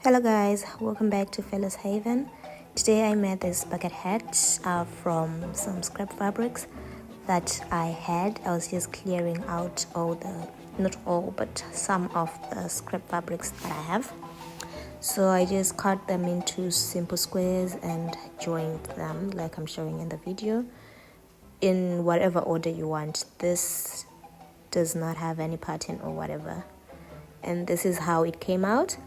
Hello guys, welcome back to Fella's Haven. Today I made this bucket hat from some scrap fabrics that I had. I was just clearing out not all, but some of the scrap fabrics that I have. So I just cut them into simple squares and joined them like I'm showing in the video in whatever order you want. This does not have any pattern or whatever. And this is how it came out.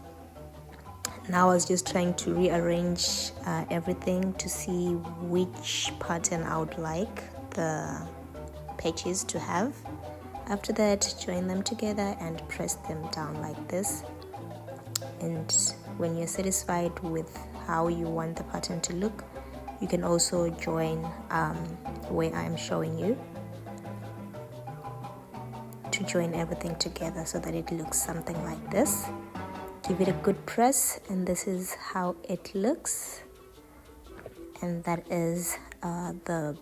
Now I was just trying to rearrange everything to see which pattern I would like the patches to have. After that, join them together and press them down like this. And when you're satisfied with how you want the pattern to look, you can also join where I'm showing you to join everything together so that it looks something like this. Give it a good press, and this is how it looks, and that is the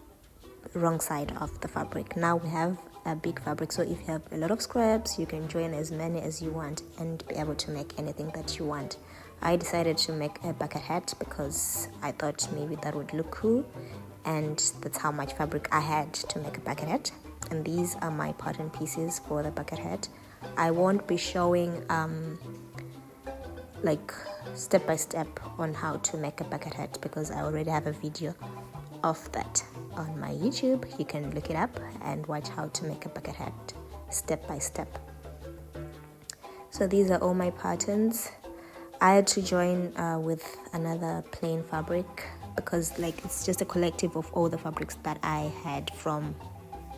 wrong side of the fabric. Now we have a big fabric, so if you have a lot of scraps, you can join as many as you want and be able to make anything that you want. I decided to make a bucket hat because I thought maybe that would look cool, and that's how much fabric I had to make a bucket hat. And these are my pattern pieces for the bucket hat. I won't be showing like step by step on how to make a bucket hat because I already have a video of that on my YouTube. You can look it up and watch how to make a bucket hat step by step. So these are all my patterns. I had to join with another plain fabric because it's just a collective of all the fabrics that I had from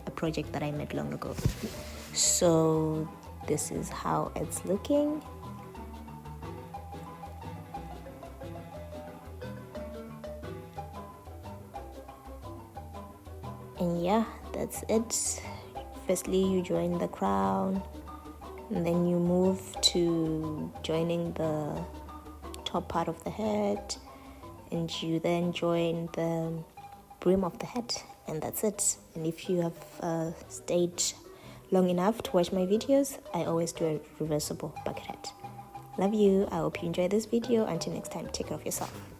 a project that I made long ago. So this is how it's looking. And yeah, that's it. Firstly, you join the crown, and then you move to joining the top part of the head, and you then join the brim of the head, and that's it. And if you have stayed long enough to watch my videos, I always do a reversible bucket hat. Love you. I hope you enjoyed this video. Until next time, take care of yourself.